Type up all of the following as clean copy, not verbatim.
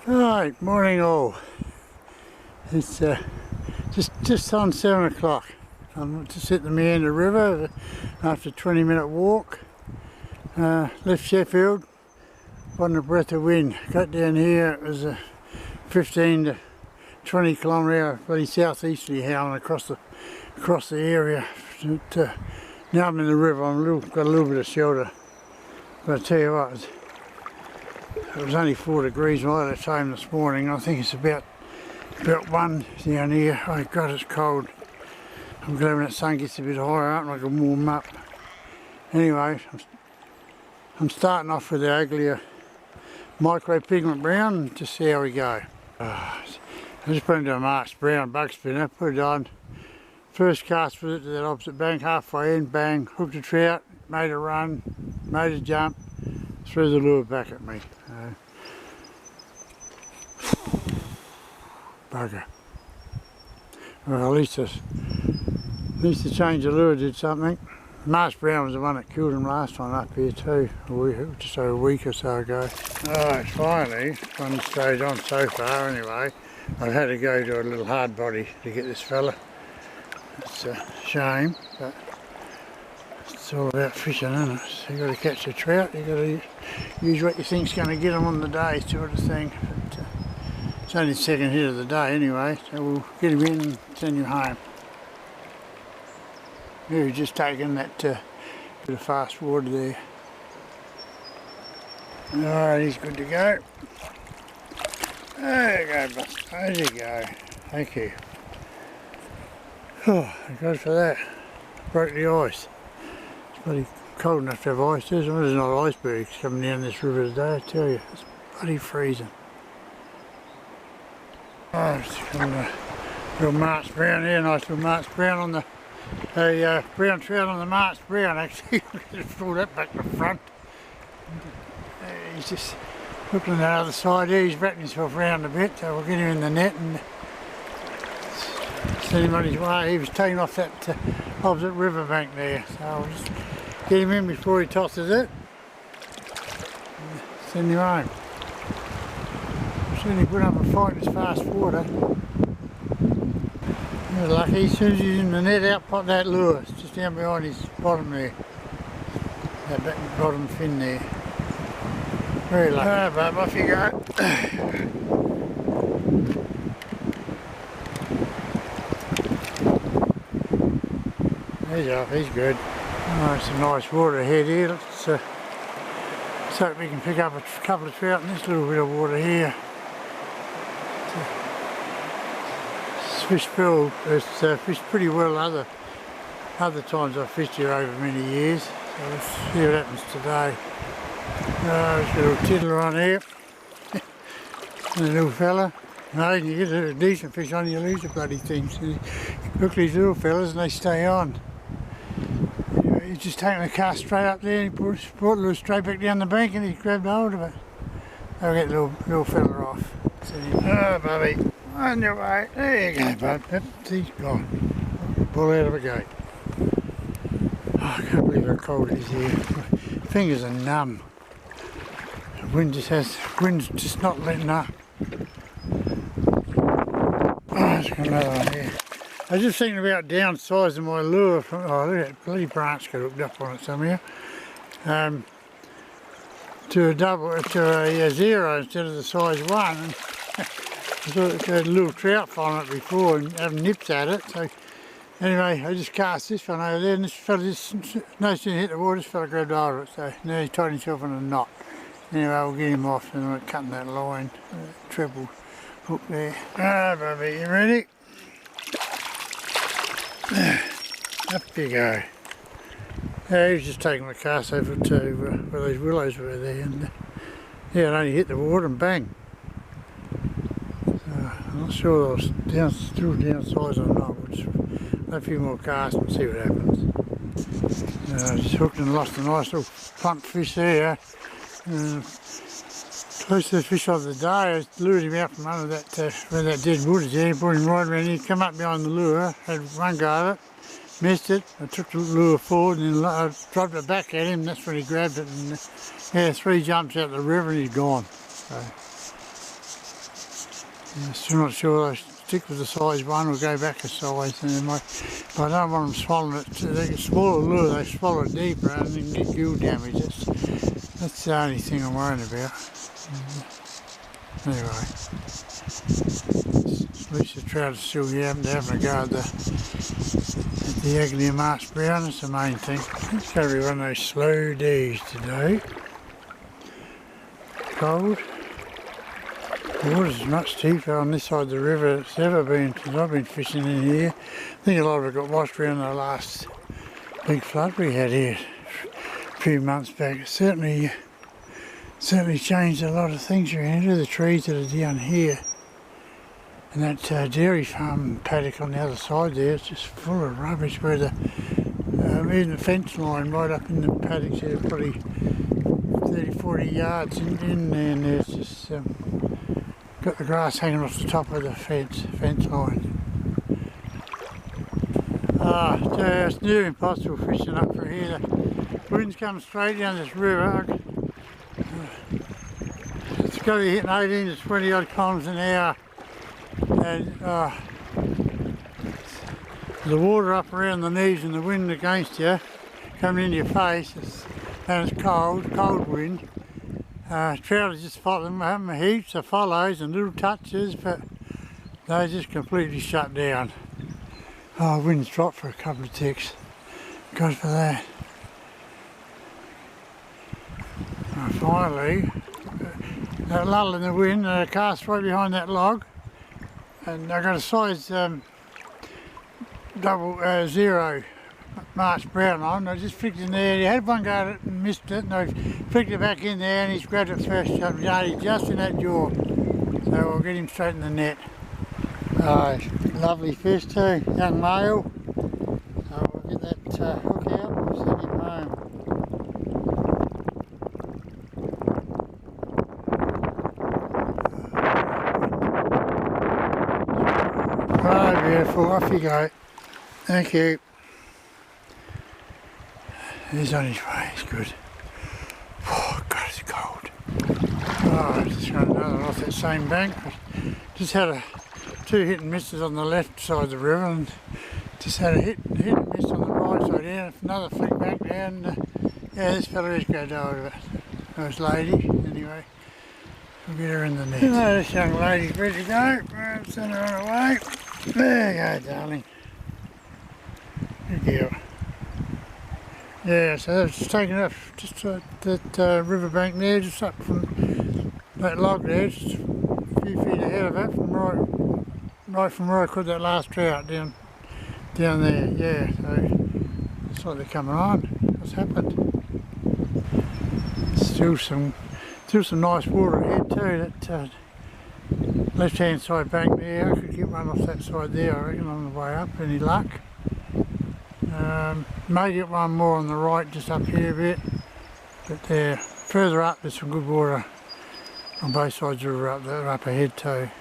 Alright, morning all. It's just on 7 o'clock. I'm just at the Meander River after a 20-minute walk. Left Sheffield, wasn't a breath of wind. Got down here, it was a 15 to 20 kilometre bloody southeasterly howling across the area. Now I'm in the river, got a little bit of shelter. But I tell you what, it was only 4 degrees when I left home this morning. I think it's about 1 down here. Oh God, it's cold. I'm glad when the sun gets a bit higher up and I can warm up. Anyway, I'm starting off with the uglier micro pigment brown and just see how we go. I just put into a Marks brown bug spinner, put it on. First cast with it to that opposite bank, halfway in, bang, hooked a trout, made a run, made a jump, threw the lure back at me. Bugger. Well, at least the change of lure did something. Marks brown was the one that killed him last time up here too, just over a week or so ago. Alright, finally, one stayed on so far anyway. I've had to go to a little hard body to get this fella. It's a shame, but it's all about fishing, isn't it? So you've got to catch a trout, you've got to use what you think's going to get them on the day, sort of thing. But, it's only the second hit of the day anyway, so we'll get him in and send him home. We've just taken that bit of fast water there. Alright, he's good to go. There you go, Buster. There you go. Thank you. Oh, good for that. Broke the ice. It's bloody cold enough to have ice. There's not icebergs coming down this river today, I tell you. It's bloody freezing. Oh, it's got a little Marks brown here, nice little Marks brown on the brown trout on the Marks brown actually. Just pull that back to the front. He's just looking at the other side here, he's wrapping himself around a bit, so we'll get him in the net and send him on his way. He was taken off that opposite riverbank there, so I'll just get him in before he tosses it and send him home. Certainly put up a fight in this fast water. You're lucky, as soon as he's in the net, out popped that lure. It's just down behind his bottom there. That back bottom fin there. Very lucky. Alright, bub, off you go. He's off, he's good. Oh, some nice water ahead here. Let's hope we can pick up a couple of trout in this little bit of water here. Fish filled. It's fished pretty well other times I've fished here over many years. So let's see what happens today. There's a little tiddler on here. And a little fella. No, you get a decent fish on, you lose the bloody things. You look at these little fellas and they stay on. He's just taking the cast straight up there and he brought the lure straight back down the bank and he grabbed hold of it. I'll get the little fella off. Oh, Bubby. On your way. There you go, bud. He's gone. Pull out of a gate. Oh, I can't believe how cold it is here. My fingers are numb. The wind's just not letting up. Oh, there's another one here. I was just thinking about downsizing my lure from, oh look at that bloody branch got hooked up on it somehow. To a 0 instead of the size 1. And I thought it had a little trout following it before and having nips at it. So anyway, I just cast this one over there and this fella just no sooner hit the water, this fella grabbed hold of it. So now he's tied himself in a knot. Anyway, we'll get him off and we're cutting that line, treble hook there. Alright, Bubby, you ready? Up you go. Yeah, he was just taking the cast over to where those willows were there, and yeah, it only hit the water and bang. So I'm not sure I was still downsize or not. We'll just have a few more casts and see what happens. I just hooked and lost a nice little plump fish there. Close to the fish of the day, I lured him out from under that, where that dead wood is there, brought him right around here, come up behind the lure, had one go at it, missed it, I took the lure forward and then I dropped it back at him, and that's when he grabbed it, and yeah, 3 jumps out the river and he's gone. So, I'm still not sure I stick with the size 1 or go back a size, and then but I don't want them swallowing it. They get smaller lure, they swallow it deeper and then get gill damage. That's the only thing I'm worried about. Anyway, at least the trout are still here, having a go at the agony of March brown. That's the main thing. It's going to be one of those slow days today. Cold. The water's much deeper on this side of the river than it's ever been since I've been fishing in here. I think a lot of it got washed around the last big flood we had here a few months back. It certainly changed a lot of things around here. The trees that are down here and that dairy farm paddock on the other side there, it's just full of rubbish, where even the fence line right up in the paddocks here, probably 30-40 yards in there, and there's just got the grass hanging off the top of the fence line. It's near impossible fishing up through here. The wind's coming straight down this river. It's got to be hitting 18 to 20 odd kilometres an hour, and the water up around the knees and the wind against you, coming into your face, and it's cold wind. Trout is just following, having heaps of follows and little touches, but they just completely shut down. Wind's dropped for a couple of ticks. God for that. Finally, that lull in the wind, cast right behind that log, and I got a size 00 March brown on. I just flicked in there. He had one go at it and missed it, and I flicked it back in there, and he's grabbed it first shot, just in that jaw. So we'll get him straight in the net. Lovely fish too, young male. So we'll get that hook out and we'll send him home. Oh, beautiful, off you go. Thank you. He's on his way, he's good. Oh God, it's cold. I just got another off that same bank. Just had 2 hit and misses on the left side of the river, and just had a hit and miss on the right side down. Another flick back down. Yeah, this fella is going to die with it. Nice lady, anyway. We'll get her in the net. This young lady's ready to go. Send her on her way. There you go, darling. Good girl. Yeah, so that's taken up just that riverbank there, just up from that log there, just a few feet ahead of it, right from where I caught that last trout down there. Yeah, so it's like they're coming on. What's happened? Still some nice water ahead too. That left hand side bank there, I could get one off that side there, I reckon, on the way up. Any luck? May get one more on the right, just up here a bit, but there, further up there's some good water on both sides of the river up ahead too.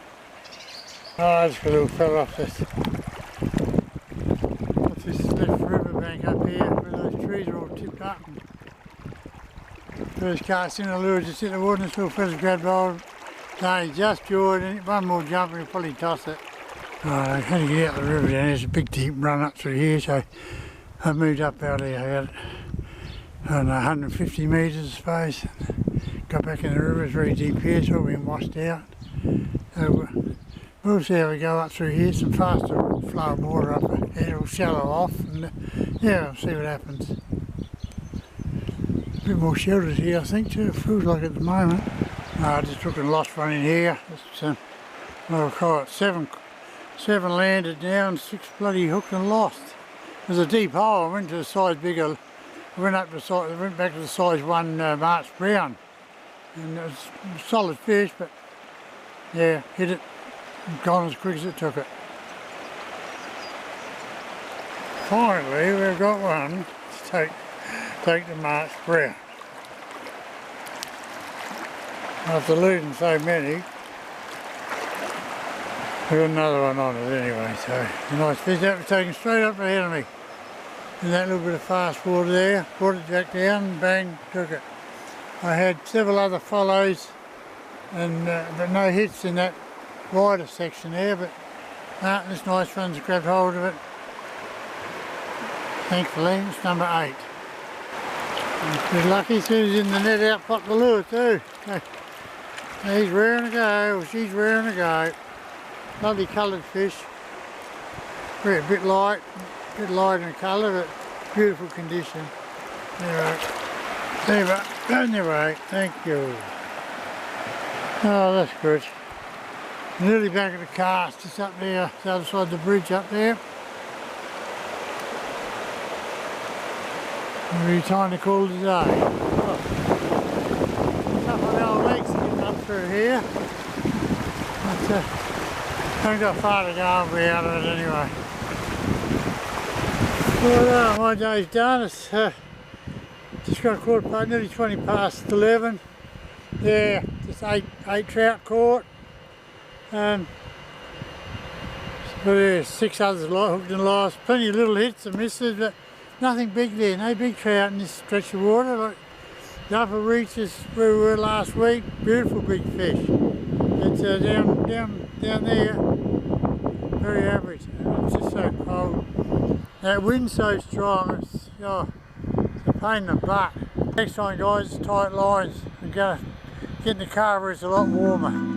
I just got a little fella off this left riverbank up here, where those trees are all tipped up. First cast in the lure, just hit the water, and this little fella's grabbed hold. No, he just jawed, and one more jump and he'll probably toss it. I had to get out the river down. There's a big deep run up through here, so I moved up out here about 150 metres I suppose. Got back in the river. It's very deep here, it's all been washed out. So we'll see how we go up through here. Some faster flow of water up ahead, it'll shallow off, and yeah, we'll see what happens. A bit more sheltered here, I think, too. It feels like at the moment. I just took and lost one in here. It's what I'll call it, 7 landed now and 6 bloody hooked and lost. There's a deep hole. I went to the size bigger. I went back to the size 1 March brown, and it was a solid fish, but yeah, hit it, gone as quick as it took it. Finally, we've got one to take the March brown. After losing so many, we've got another one on it anyway, so a nice fish. That was taken straight up ahead of me. In that little bit of fast water there, brought it back down and bang, took it. I had several other follows, and but no hits in that wider section there, but this nice one's grabbed hold of it. Thankfully, it's number 8. He's lucky, Sue's in the net out, popped the lure too. He's raring to go, or she's raring to go. Lovely coloured fish. A bit light in colour, but beautiful condition. Anyway, thank you. Oh, that's good. Nearly back at the cast, just up there, the other side of the bridge up there. Really time to call it a day. Oh. Couple of old legs getting up through here. But haven't got far to go, I'll be out of it anyway. Well, my day's done. It's just got caught nearly 20 past 11. Yeah, just eight trout caught. But there's 6 others hooked and lost. Plenty of little hits and misses, but nothing big there. No big trout in this stretch of water. Like the upper reaches where we were last week, beautiful big fish. But down there, very average. It's just so cold. That wind's so strong, it's a pain in the butt. Next time, guys, tight lines. I'm going to get in the car where it's a lot warmer.